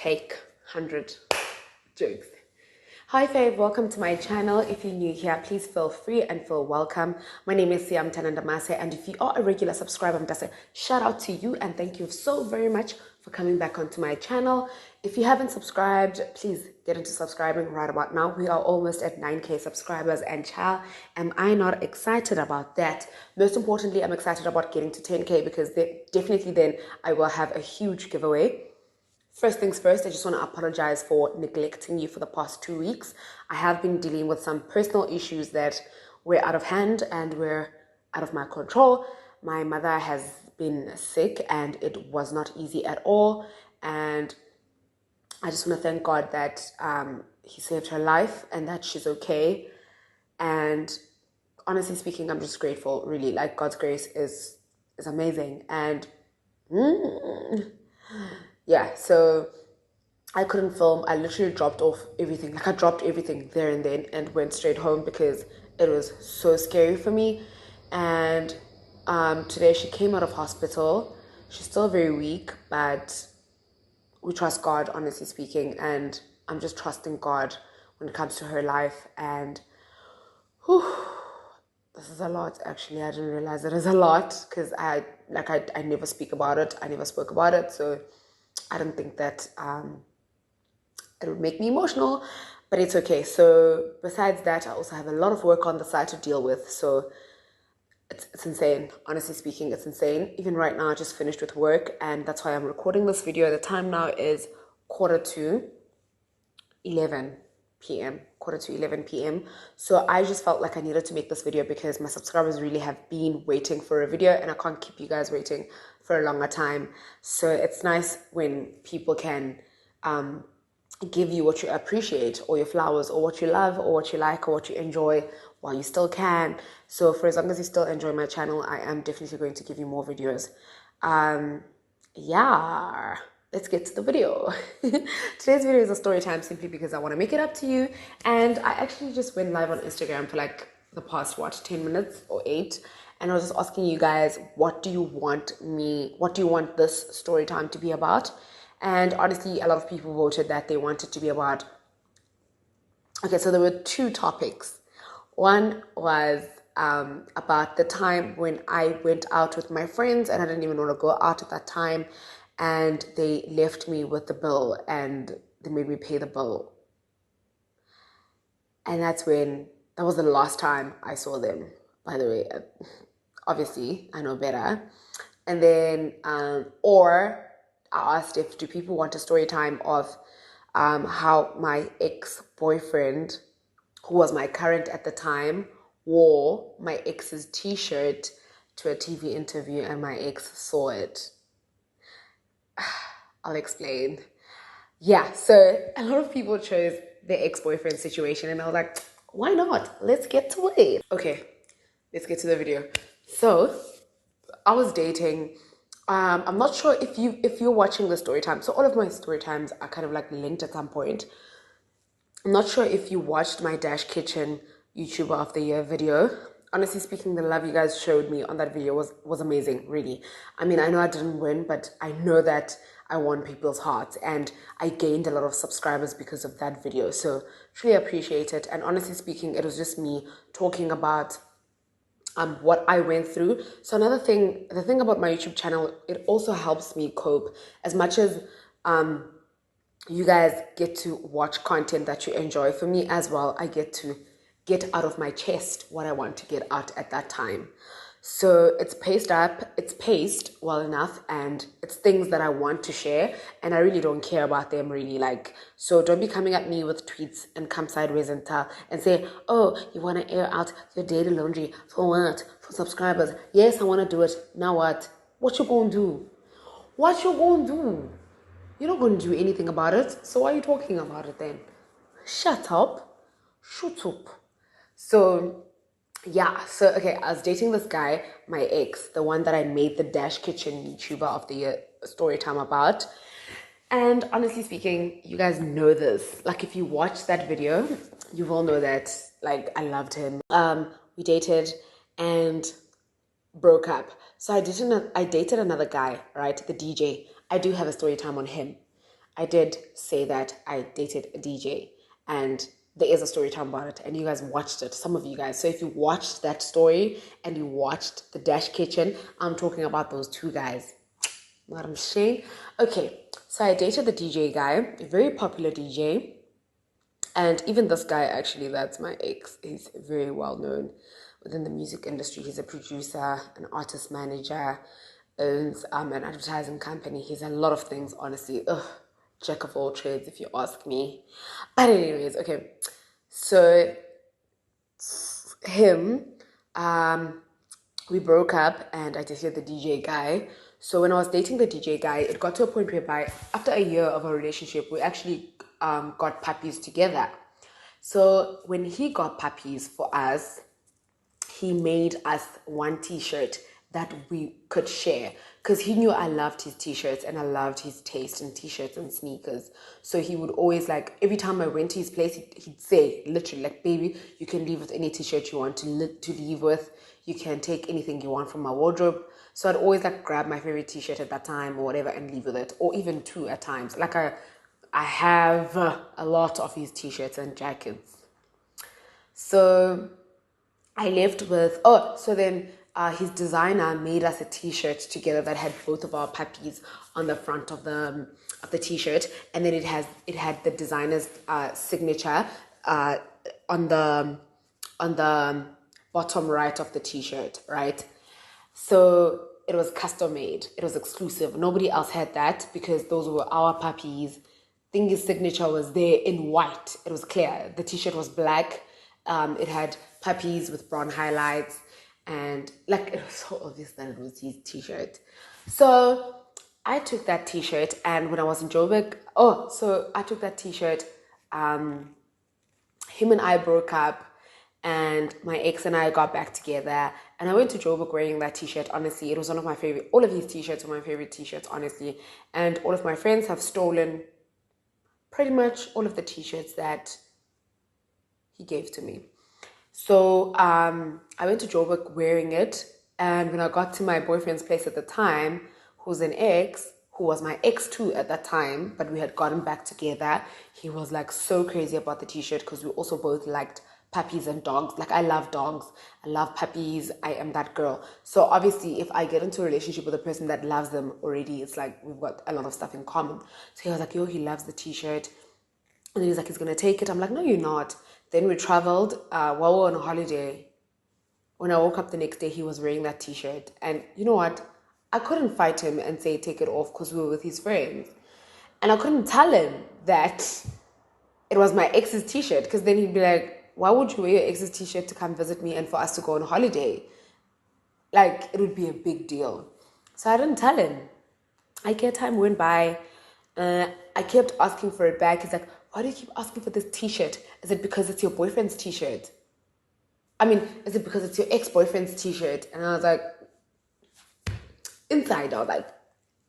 Take 100 jokes. Hi Fave, welcome to my channel. If you're new here, please feel free and feel welcome. My name is Siyamthanda Ndamase, and if you are a regular subscriber, I'm just a shout out to you and thank you so very much for coming back onto my channel. If you haven't subscribed, please get into subscribing right about now. We are almost at 9k subscribers, and child, am I not excited about that? Most importantly, I'm excited about getting to 10k because definitely then I will have a huge giveaway. First things first, I just want to apologize for neglecting you for the past 2 weeks. I have been dealing with some personal issues that were out of hand and were out of my control. My mother has been sick and it was not easy at all. And I just want to thank God that He saved her life and that she's okay. And honestly speaking, I'm just grateful, really. Like, God's grace is amazing. And yeah, so I couldn't film. I literally dropped off everything. Like, I dropped everything there and then and went straight home because it was so scary for me. And today she came out of hospital. She's still very weak, but we trust God, honestly speaking. And I'm just trusting God when it comes to her life. And whew, this is a lot, actually. I didn't realize it is a lot because I never speak about it. I never spoke about it. So I don't think that it would make me emotional, but it's okay. So besides that, I also have a lot of work on the side to deal with. So it's insane. Honestly speaking, it's insane. Even right now, I just finished with work, and that's why I'm recording this video. The time now is quarter to 11 p.m. So I just felt like I needed to make this video because my subscribers really have been waiting for a video, and I can't keep you guys waiting for a longer time. So it's nice when people can give you what you appreciate, or your flowers, or what you love, or what you like, or what you enjoy while you still can. So for as long as you still enjoy my channel, I am definitely going to give you more videos. Yeah, let's get to the video. Today's video is a story time simply because I want to make it up to you. And I actually just went live on Instagram for like the past 10 minutes or 8, and I was just asking you guys, what do you want this story time to be about? And honestly, a lot of people voted that they wanted to be about, okay, so there were 2 topics. One was about the time when I went out with my friends and I didn't even want to go out at that time, and they left me with the bill and they made me pay the bill. And that was the last time I saw them, by the way. Obviously, I know better. And then, or I asked do people want a story time of how my ex-boyfriend, who was my current at the time, wore my ex's t-shirt to a TV interview and my ex saw it. I'll explain. Yeah, so a lot of people chose the ex-boyfriend situation, and I was like, why not? Let's get to it. Okay, let's get to the video. So I was dating. I'm not sure if you're watching the story time. So all of my story times are kind of like linked at some point. I'm not sure if you watched my Dash Kitchen YouTuber of the Year video. Honestly speaking, the love you guys showed me on that video was amazing, really. I mean, I know I didn't win, but I know that I won people's hearts, and I gained a lot of subscribers because of that video. So truly appreciate it. And honestly speaking, it was just me talking about what I went through. So the thing about my YouTube channel, it also helps me cope. As much as you guys get to watch content that you enjoy, for me as well, I get to get out of my chest what I want to get out at that time. So it's paced well enough, and it's things that I want to share, and I really don't care about them, really. Like, so don't be coming at me with tweets and come sideways and say, oh, you want to air out your daily laundry for what? For subscribers. Yes, I want to do it. Now what? What you gonna do? What you gonna do? You're not gonna do anything about it, so why are you talking about it then? Shut up. So yeah, so okay, I was dating this guy, my ex, the one that I made the Dash Kitchen YouTuber of the Year story time about. And honestly speaking, you guys know this. Like, if you watch that video, you will know that, like, I loved him. We dated and broke up. So I dated another guy, right? The DJ. I do have a story time on him. I did say that I dated a DJ, and there is a story time about it, and you guys watched it, some of you guys. So if you watched that story and you watched the Dash Kitchen, I'm talking about those two guys. Madam Shane. Okay, so I dated the DJ guy, a very popular DJ. And even this guy, actually, that's my ex. He's very well known within the music industry. He's a producer, an artist manager, owns an advertising company. He's a lot of things, honestly. Ugh, jack of all trades, if you ask me. But anyways, okay. So him, we broke up, and I dated the DJ guy. So when I was dating the DJ guy, it got to a point whereby after a year of a relationship, we actually got puppies together. So when he got puppies for us, he made us one t-shirt that we could share, because he knew I loved his t-shirts and I loved his taste in t-shirts and sneakers. So he would always, like, every time I went to his place, he'd say literally, like, baby, you can leave with any t-shirt you want to leave with. You can take anything you want from my wardrobe. So I'd always, like, grab my favorite t-shirt at that time or whatever and leave with it, or even two at times. Like, I have a lot of his t-shirts and jackets. So I left with, so then his designer made us a t-shirt together that had both of our puppies on the front of the t-shirt, and then it had the designer's signature on the bottom right of the t-shirt, right? So it was custom made. It was exclusive. Nobody else had that because those were our puppies. Thingy's signature was there in white. It was clear. The t-shirt was black. It had puppies with brown highlights, and like, it was so obvious that it was his t-shirt. So I took that t-shirt, and when I was in Joburg, I took that t-shirt. Him and I broke up, and my ex and I got back together, and I went to Joburg wearing that t-shirt. Honestly, it was one of my favorite. All of his t-shirts were my favorite t-shirts, honestly. And all of my friends have stolen pretty much all of the t-shirts that he gave to me. So I went to Joburg wearing it, and when I got to my boyfriend's place at the time, who's an ex, who was my ex too at that time, but we had gotten back together, he was like so crazy about the t-shirt because we also both liked puppies and dogs. Like, I love dogs, I love puppies, I am that girl. So obviously if I get into a relationship with a person that loves them already, it's like we've got a lot of stuff in common. So he was like, yo, he loves the t-shirt. And then he's like, he's gonna take it. I'm like, no, you're not. Then we traveled while we were on a holiday. When I woke up the next day, he was wearing that t-shirt. And you know what? I couldn't fight him and say take it off because we were with his friends. And I couldn't tell him that it was my ex's t-shirt, because then he'd be like, why would you wear your ex's t-shirt to come visit me and for us to go on holiday? Like, it would be a big deal. So I didn't tell him. Time went by. I kept asking for it back. He's like, why do you keep asking for this t-shirt? Is it because it's your boyfriend's t-shirt? Is it because it's your ex-boyfriend's t-shirt? And I was like, inside, I was like,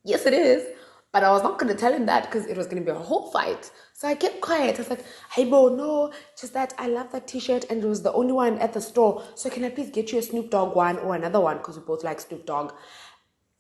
yes, it is. But I was not going to tell him that because it was going to be a whole fight. So I kept quiet. I was like, hey, bro, no, just that I love that t-shirt and it was the only one at the store. So can I please get you a Snoop Dogg one or another one? Because we both like Snoop Dogg.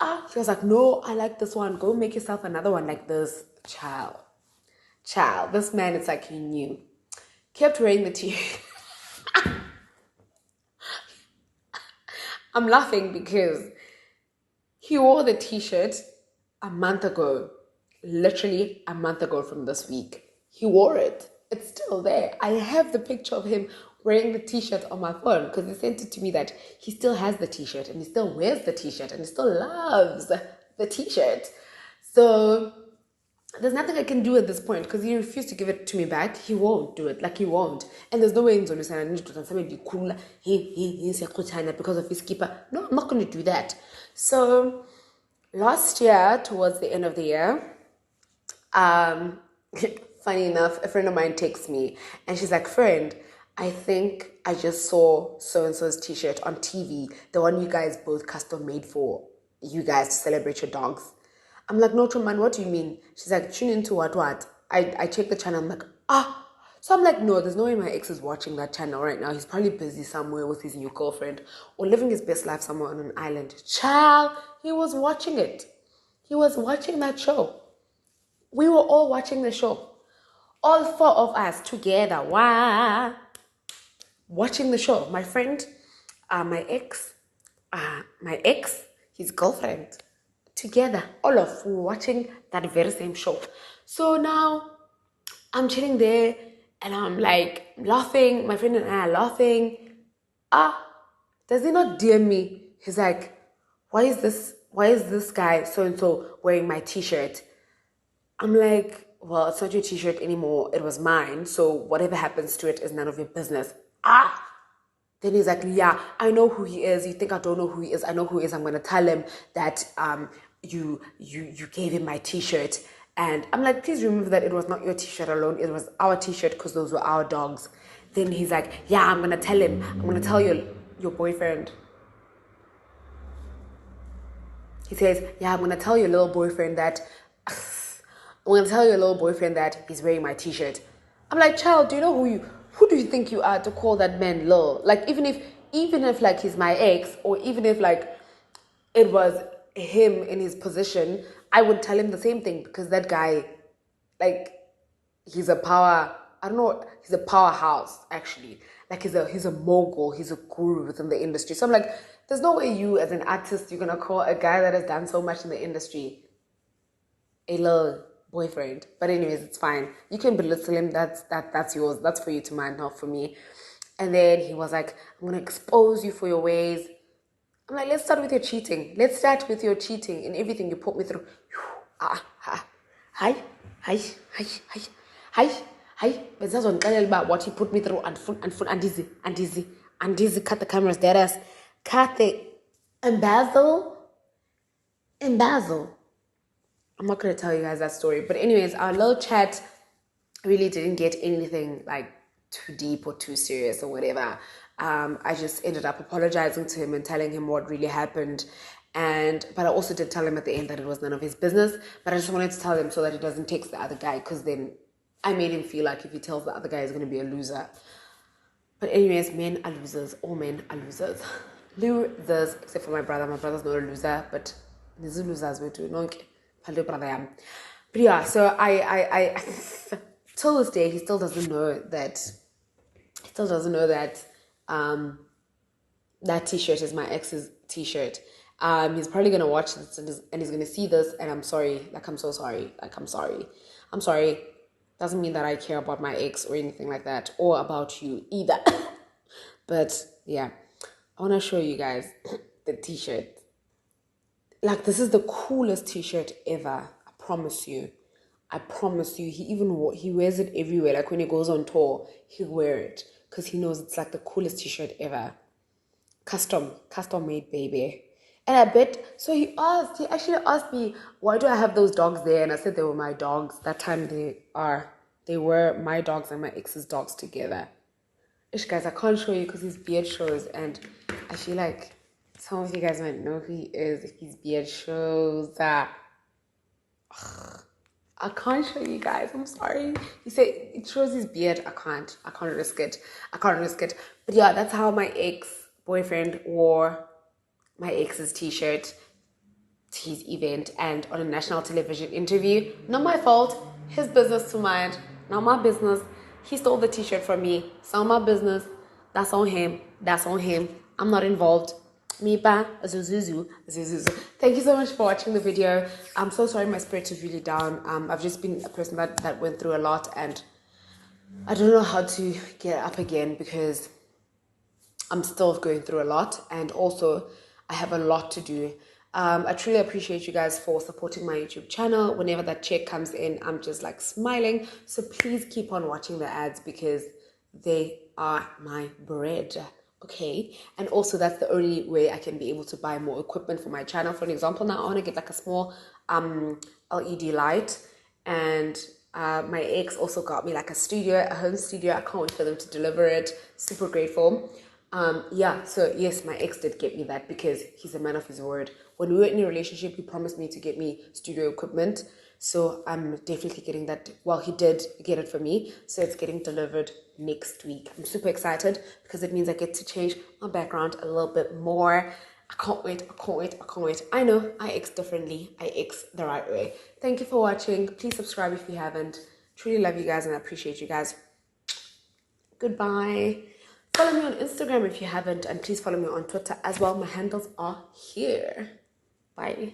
He was like, no, I like this one. Go make yourself another one like this. Child. This man, it's like he knew. Kept wearing the t-shirt. I'm laughing because he wore the t-shirt a month ago. Literally a month ago from this week. He wore it. It's still there. I have the picture of him wearing the t-shirt on my phone because he sent it to me that he still has the t-shirt and he still wears the t-shirt and he still loves the t-shirt. So there's nothing I can do at this point because he refused to give it to me back. He won't do it. Like, he won't. And there's no way in Zolusan I need to be cool. He's because of his keeper. No, I'm not going to do that. So last year, towards the end of the year, funny enough, a friend of mine texts me and she's like, friend, I think I just saw so-and-so's t-shirt on TV, the one you guys both custom made for you guys to celebrate your dogs. I'm like, no, man, what do you mean? She's like, tune into what? I checked the channel. I'm like, So I'm like, no, there's no way my ex is watching that channel right now. He's probably busy somewhere with his new girlfriend or living his best life somewhere on an island. Child, he was watching it. He was watching that show. We were all watching the show. All four of us together. Wow. Watching the show. My friend, my ex, his girlfriend, together. All of we were watching that very same show. So now I'm chilling there and I'm like laughing. My friend and I are laughing. Does he not DM me? He's like, why is this guy so and so wearing my t-shirt? I'm like, well, it's not your t-shirt anymore. It was mine. So whatever happens to it is none of your business. Then he's like, yeah, I know who he is. You think I don't know who he is? I know who he is. I'm gonna tell him that you gave him my t-shirt. And I'm like, please remember that it was not your t-shirt alone. It was our t-shirt because those were our dogs. Then he's like, yeah, I'm gonna tell him. I'm gonna tell your boyfriend. He says, yeah, I'm gonna tell your little boyfriend that he's wearing my t-shirt. I'm like, child, do you know who do you think you are to call that man lil? Like, even if like he's my ex, or even if like it was him in his position, I would tell him the same thing, because that guy, like, he's a powerhouse, actually. Like, he's a mogul, he's a guru within the industry. So I'm like, there's no way you as an artist, you're gonna call a guy that has done so much in the industry a little boyfriend. But anyways, it's fine. You can belittle him. That's yours. That's for you to mind, not for me. And then he was like, I'm gonna expose you for your ways. I'm like, let's start with your cheating. Let's start with your cheating and everything you put me through. Hi. But what he put me through and easy. Cut the cameras, dead ass. Cut the embezzle. I'm not going to tell you guys that story. But anyways, our little chat really didn't get anything like too deep or too serious or whatever. I just ended up apologizing to him and telling him what really happened. But I also did tell him at the end that it was none of his business. But I just wanted to tell him so that he doesn't text the other guy, because then I made him feel like if he tells the other guy, he's going to be a loser. But anyways, men are losers. All men are losers. Losers, except for my brother. My brother's not a loser, but there's losers we do. No, but yeah, so I till this day he still doesn't know that that t-shirt is my ex's t-shirt. He's probably gonna watch this and he's gonna see this, and I'm sorry. Like, I'm so sorry. Like, I'm sorry. Doesn't mean that I care about my ex or anything like that, or about you either. But yeah, I want to show you guys the t-shirt. Like, this is the coolest t-shirt ever. I promise you. He wears it everywhere. Like, when he goes on tour, he'll wear it because he knows it's like the coolest t-shirt ever. Custom made, baby. And I bet, so he actually asked me, why do I have those dogs there? And I said they were my dogs. That time they were my dogs and my ex's dogs together. Ish, guys, I can't show you because his beard shows, and I feel like some of you guys might know who he is if his beard shows. I can't show you guys. I'm sorry. He said it shows his beard. I can't risk it. But yeah, that's how my ex-boyfriend wore my ex's t-shirt to his event and on a national television interview. Not my fault. His business to mind. Not my business. He stole the t-shirt from me. It's not my business. That's on him. I'm not involved. Mipa, Zuzuzu. Thank you so much for watching the video. I'm so sorry my spirit is really down. I've just been a person that went through a lot, and I don't know how to get up again because I'm still going through a lot, and also I have a lot to do. I truly appreciate you guys for supporting my YouTube channel. Whenever that check comes in, I'm just like smiling. So please keep on watching the ads because they are my bread. Okay, and also that's the only way I can be able to buy more equipment for my channel. For an example, now I want to get like a small LED light, and my ex also got me like a home studio. I can't wait for them to deliver it. Super grateful. Yeah, so yes, my ex did get me that because he's a man of his word. When we were in a relationship, he promised me to get me studio equipment. So I'm definitely getting that. Well, he did get it for me. So it's getting delivered next week. I'm super excited because it means I get to change my background a little bit more. I can't wait. I can't wait. I can't wait. I know I X differently. I X the right way. Thank you for watching. Please subscribe if you haven't. Truly love you guys and I appreciate you guys. Goodbye. Follow me on Instagram if you haven't, and please follow me on Twitter as well. My handles are here. Bye.